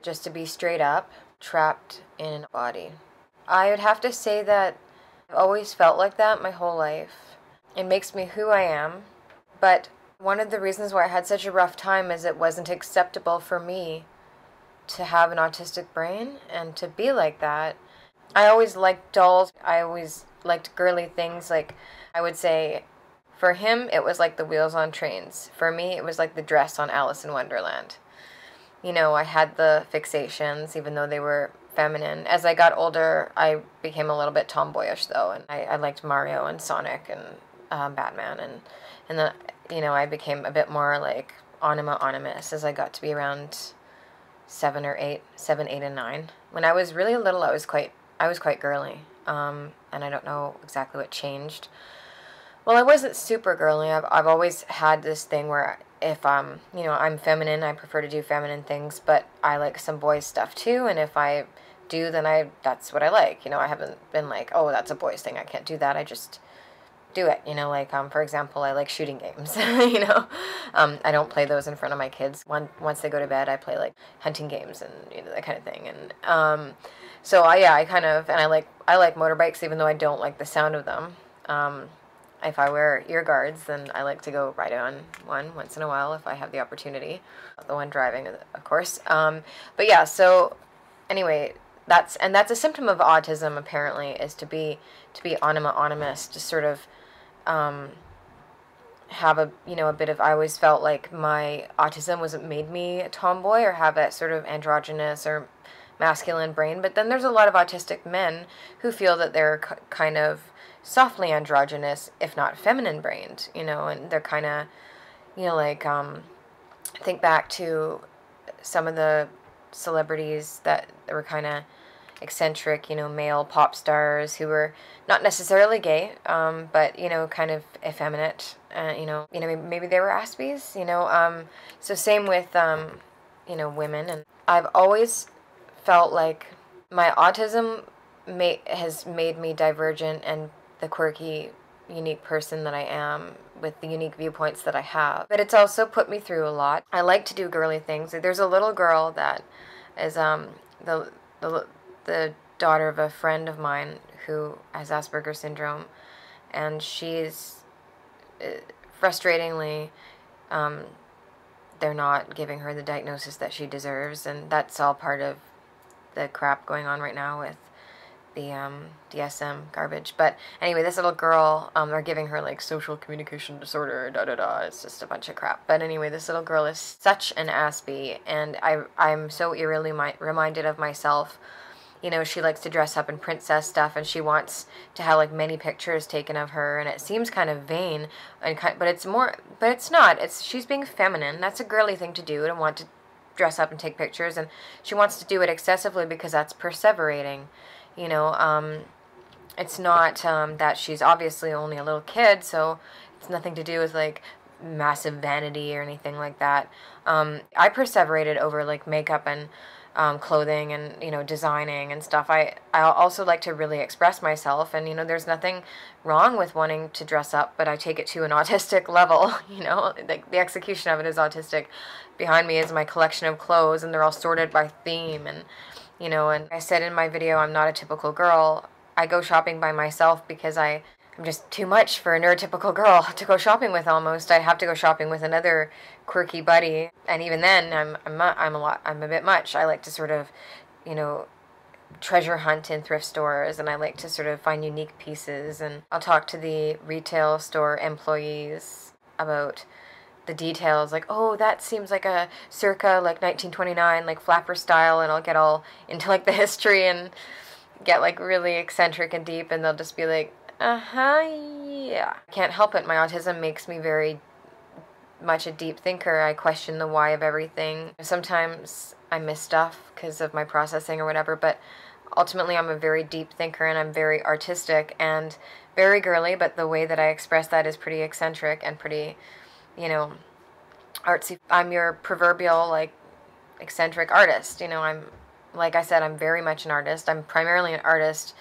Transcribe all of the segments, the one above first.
just to be straight up, trapped in a body. I would have to say that I've always felt like that my whole life. It makes me who I am, but one of the reasons why I had such a rough time is it wasn't acceptable for me to have an autistic brain and to be like that. I always liked dolls. I always liked girly things. Like, I would say, for him, it was like the wheels on trains. For me, it was like the dress on Alice in Wonderland. You know, I had the fixations, even though they were feminine. As I got older, I became a little bit tomboyish, though, and I liked Mario and Sonic and Batman, and then, you know, I became a bit more like animus as I got to be around 7, 8, and 9. When I was really little, I was quite girly, and I don't know exactly what changed. Well, I wasn't super girly. I've always had this thing where if you know, I'm feminine, I prefer to do feminine things, but I like some boys stuff too, and if I do, then that's what I like. You know, I haven't been like, oh, that's a boys thing, I can't do that. I just do it, you know, like, for example, I like shooting games, you know. I don't play those in front of my kids. Once they go to bed, I play, like, hunting games and, you know, that kind of thing. And, so, I kind of, and I like motorbikes, even though I don't like the sound of them. If I wear ear guards, then I like to go ride on one once in a while if I have the opportunity. The one driving, of course. But yeah, so, anyway, that's a symptom of autism, apparently, is to be animus, to sort of have a bit of, I always felt like my autism wasn't made me a tomboy or have that sort of androgynous or masculine brain, but then there's a lot of autistic men who feel that they're kind of softly androgynous, if not feminine brained, you know, and they're kind of, you know, like, think back to some of the celebrities that were kind of eccentric, you know, male pop stars who were not necessarily gay, but, you know, kind of effeminate, you know, maybe they were Aspies, you know, so same with, you know, women. And I've always felt like my autism has made me divergent and the quirky, unique person that I am with the unique viewpoints that I have. But it's also put me through a lot. I like to do girly things. There's a little girl that is the daughter of a friend of mine who has Asperger's syndrome, and she's frustratingly, they're not giving her the diagnosis that she deserves, and that's all part of the crap going on right now with the DSM garbage. But anyway, this little girl, they're giving her like social communication disorder, it's just a bunch of crap. But anyway, this little girl is such an Aspie, and I'm so eerily reminded of myself. You know, she likes to dress up in princess stuff, and she wants to have like many pictures taken of her, and it seems kind of vain, but it's not. She's being feminine. That's a girly thing to do, and want to dress up and take pictures, and she wants to do it excessively because that's perseverating. You know, it's not that she's obviously only a little kid, so it's nothing to do with like massive vanity or anything like that. I perseverated over like makeup and clothing and, you know, designing and stuff. I also like to really express myself, and, you know, there's nothing wrong with wanting to dress up, but I take it to an autistic level, you know, the execution of it is autistic. Behind me is my collection of clothes, and they're all sorted by theme, and, you know, and I said in my video, I'm not a typical girl. I go shopping by myself because I'm just too much for a neurotypical girl to go shopping with. Almost, I have to go shopping with another quirky buddy, and even then, I'm a bit much. I like to sort of, you know, treasure hunt in thrift stores, and I like to sort of find unique pieces, and I'll talk to the retail store employees about the details, like, oh, that seems like a circa like 1929 like flapper style, and I'll get all into like the history and get like really eccentric and deep, and they'll just be like, yeah. I can't help it. My autism makes me very much a deep thinker. I question the why of everything. Sometimes I miss stuff because of my processing or whatever, but ultimately I'm a very deep thinker, and I'm very artistic and very girly, but the way that I express that is pretty eccentric and pretty, you know, artsy. I'm your proverbial, like, eccentric artist. You know, like I said, I'm very much an artist. I'm primarily an artist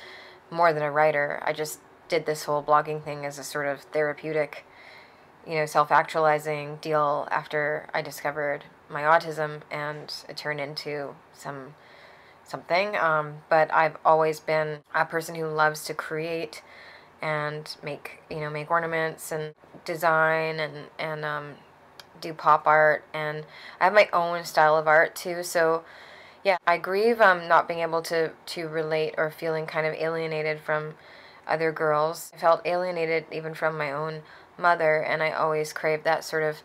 more than a writer. I just did this whole blogging thing as a sort of therapeutic, you know, self-actualizing deal after I discovered my autism, and it turned into something. But I've always been a person who loves to create and make ornaments and design and do pop art, and I have my own style of art too. So yeah, I grieve not being able to relate, or feeling kind of alienated from other girls. I felt alienated even from my own mother, and I always craved that sort of,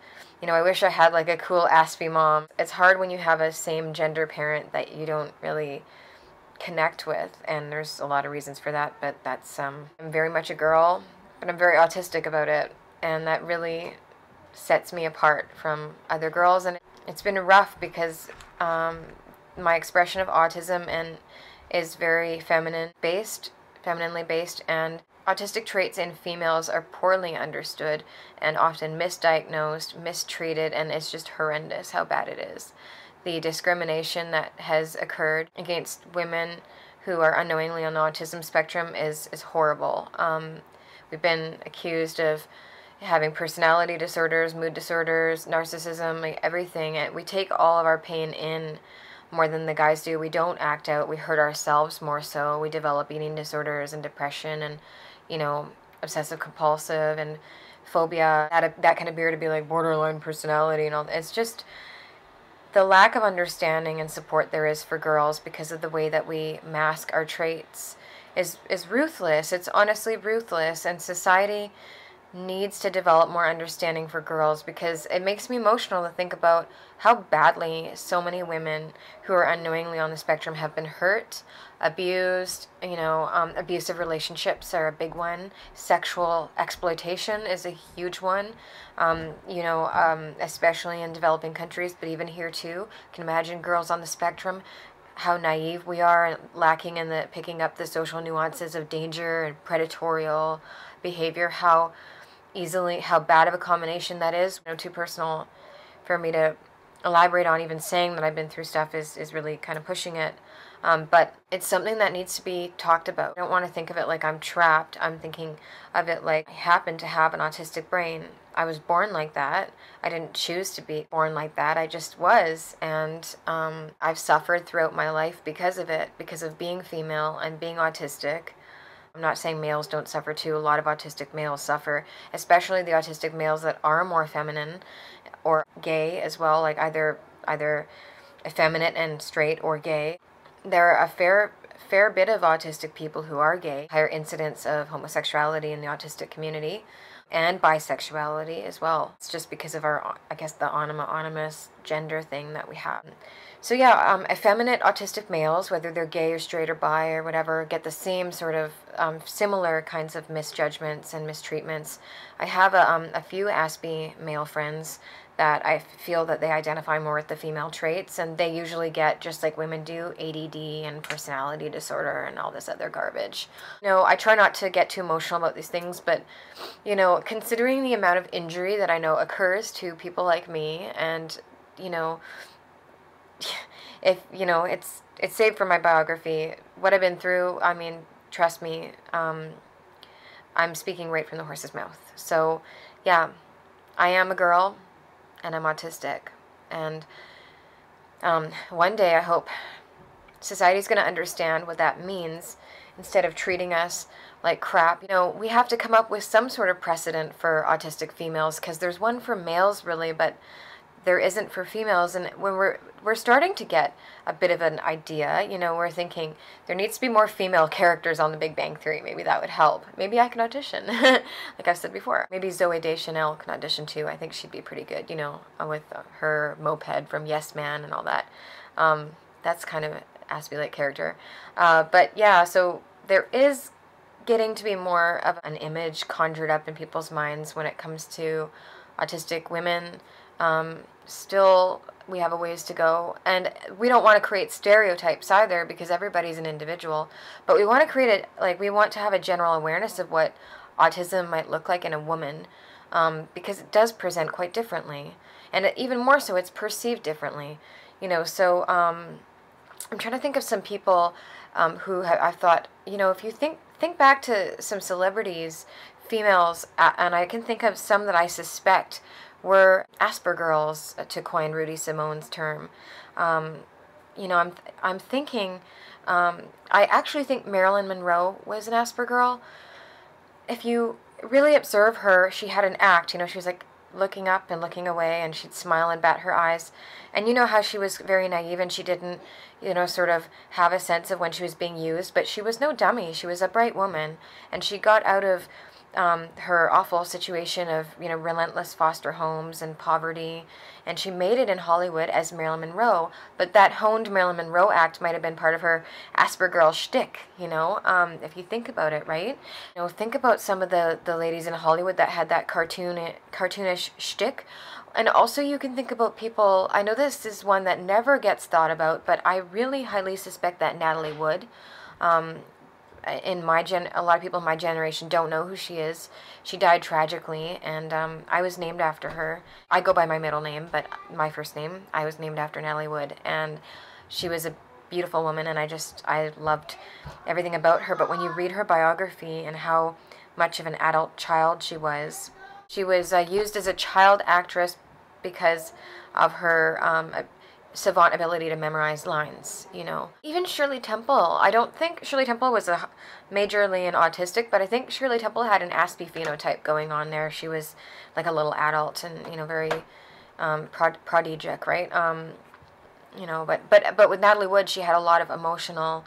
I wish I had like a cool Aspie mom. It's hard when you have a same gender parent that you don't really connect with, and there's a lot of reasons for that, but that's I'm very much a girl, but I'm very autistic about it, and that really sets me apart from other girls. And it's been rough because my expression of autism and is very femininely based, and autistic traits in females are poorly understood and often misdiagnosed, mistreated, and it's just horrendous how bad it is. The discrimination that has occurred against women who are unknowingly on the autism spectrum is horrible. We've been accused of having personality disorders, mood disorders, narcissism, like everything. And we take all of our pain in more than the guys do. We don't act out. We hurt ourselves more so. We develop eating disorders and depression and, obsessive compulsive and phobia. That can appear to be like borderline personality and all. It's just the lack of understanding and support there is for girls because of the way that we mask our traits is ruthless. It's honestly ruthless, and society needs to develop more understanding for girls, because it makes me emotional to think about how badly so many women who are unknowingly on the spectrum have been hurt, abused. Abusive relationships are a big one. Sexual exploitation is a huge one. Especially in developing countries, but even here too. You can imagine girls on the spectrum, how naive we are and lacking in the picking up the social nuances of danger and predatorial behavior, how bad of a combination that is. Too personal for me to elaborate on. Even saying that I've been through stuff is really kind of pushing it. But it's something that needs to be talked about. I don't want to think of it like I'm trapped. I'm thinking of it like I happen to have an autistic brain. I was born like that. I didn't choose to be born like that. I just was. And I've suffered throughout my life because of it, because of being female and being autistic. I'm not saying males don't suffer too. A lot of autistic males suffer, especially the autistic males that are more feminine or gay as well, like either effeminate and straight or gay. There are a fair bit of autistic people who are gay, higher incidence of homosexuality in the autistic community, and bisexuality as well. It's just because of our, I guess, the anonymous gender thing that we have. So yeah, effeminate autistic males, whether they're gay or straight or bi or whatever, get the same sort of similar kinds of misjudgments and mistreatments. I have a few Aspie male friends that I feel that they identify more with the female traits, and they usually get, just like women do, ADD and personality disorder and all this other garbage. I try not to get too emotional about these things, but, considering the amount of injury that I know occurs to people like me, and, if, it's saved from my biography, what I've been through, I mean, trust me, I'm speaking right from the horse's mouth. So, yeah, I am a girl, and I'm autistic, and one day I hope society's going to understand what that means instead of treating us like crap. We have to come up with some sort of precedent for autistic females, because there's one for males really, but there isn't for females. And when we're starting to get a bit of an idea, we're thinking there needs to be more female characters on The Big Bang Theory. Maybe that would help. Maybe I can audition, like I've said before. Maybe Zooey Deschanel can audition too. I think she'd be pretty good, with her moped from Yes Man and all that. That's kind of Aspie-like character. But yeah, so there is getting to be more of an image conjured up in people's minds when it comes to autistic women. Still, we have a ways to go, and we don't want to create stereotypes either, because everybody's an individual, but we want to create we want to have a general awareness of what autism might look like in a woman, because it does present quite differently, and even more so, it's perceived differently, so, I'm trying to think of some people, who I've thought, if you think back to some celebrities, females, and I can think of some that I suspect were Aspergirls, to coin Rudy Simone's term. You know, I'm thinking, I actually think Marilyn Monroe was an Aspergirl. If you really observe her, she had an act, you know, she was like looking up and looking away, and she'd smile and bat her eyes. And you know how she was very naive, and she didn't, you know, sort of have a sense of when she was being used, but she was no dummy. She was a bright woman, and she got out of her awful situation of, you know, relentless foster homes and poverty, and she made it in Hollywood as Marilyn Monroe. But that honed Marilyn Monroe act might have been part of her Aspergirl shtick, you know, if you think about it, right? You know, think about some of the ladies in Hollywood that had that cartoonish shtick. And also you can think about people, I know this is one that never gets thought about, but I really highly suspect that Natalie Wood, a lot of people in my generation don't know who she is. She died tragically, and I was named after her. I go by my middle name, but my first name, I was named after Natalie Wood, and she was a beautiful woman, and I loved everything about her. But when you read her biography and how much of an adult child she was used as a child actress because of her savant ability to memorize lines, you know. Even Shirley Temple, I don't think Shirley Temple was majorly an autistic, but I think Shirley Temple had an Aspie phenotype going on there. She was like a little adult and, you know, very prodigic, right? You know, but with Natalie Wood, she had a lot of emotional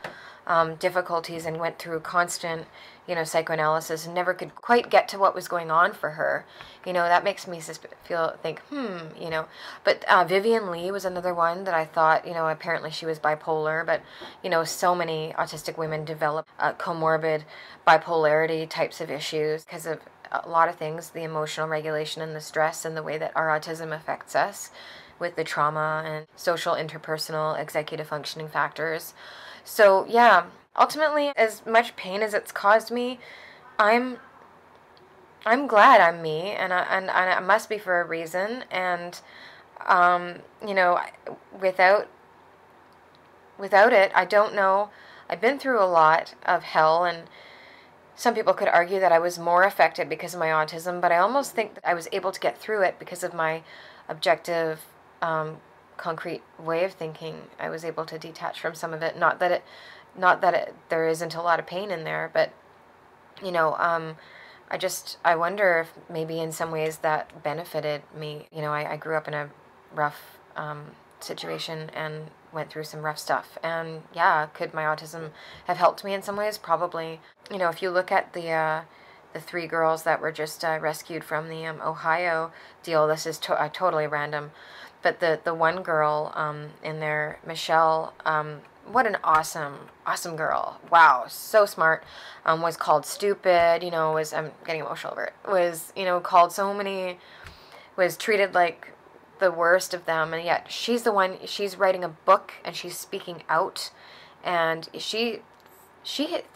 difficulties and went through constant, you know, psychoanalysis and never could quite get to what was going on for her. You know, that makes me think, you know. But Vivian Lee was another one that I thought, you know, apparently she was bipolar, but, you know, so many autistic women develop comorbid bipolarity types of issues because of a lot of things, the emotional regulation and the stress and the way that our autism affects us with the trauma and social, interpersonal, executive functioning factors. So, yeah, ultimately, as much pain as it's caused me, I'm glad I'm me, and it must be for a reason. And you know, without it, I don't know. I've been through a lot of hell, and some people could argue that I was more affected because of my autism, but I almost think that I was able to get through it because of my objective, concrete way of thinking. I was able to detach from some of it. Not that there isn't a lot of pain in there, but, you know, I wonder if maybe in some ways that benefited me. You know, I grew up in a rough situation and went through some rough stuff. And yeah, could my autism have helped me in some ways? Probably. You know, if you look at the 3 girls that were just rescued from the Ohio deal, this is totally random. But the one girl in there, Michelle, what an awesome girl. Wow, so smart. Was called stupid, you know, I'm getting emotional over it. Was, you know, called so many, was treated like the worst of them, and yet she's writing a book and she's speaking out, and she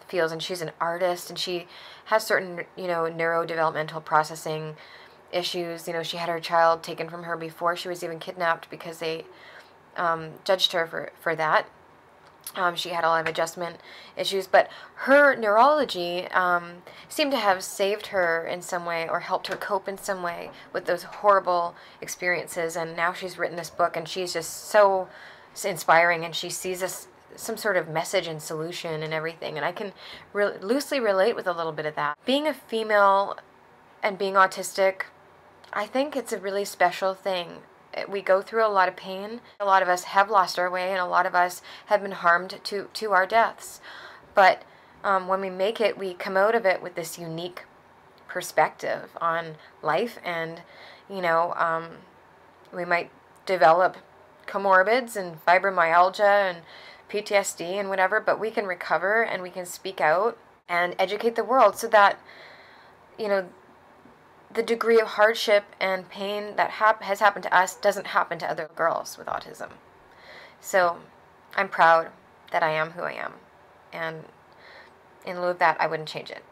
feels, and she's an artist, and she has certain, you know, neurodevelopmental processing issues. You know, she had her child taken from her before she was even kidnapped because they judged her for that. She had a lot of adjustment issues, but her neurology seemed to have saved her in some way or helped her cope in some way with those horrible experiences. And now she's written this book, and she's just so inspiring, and she sees some sort of message and solution and everything. And I can loosely relate with a little bit of that. Being a female and being autistic, I think it's a really special thing. We go through a lot of pain. A lot of us have lost our way, and a lot of us have been harmed to our deaths. But when we make it, we come out of it with this unique perspective on life, and, you know, we might develop comorbids and fibromyalgia and PTSD and whatever, but we can recover, and we can speak out and educate the world so that, you know, the degree of hardship and pain that has happened to us doesn't happen to other girls with autism. So I'm proud that I am who I am, and in lieu of that, I wouldn't change it.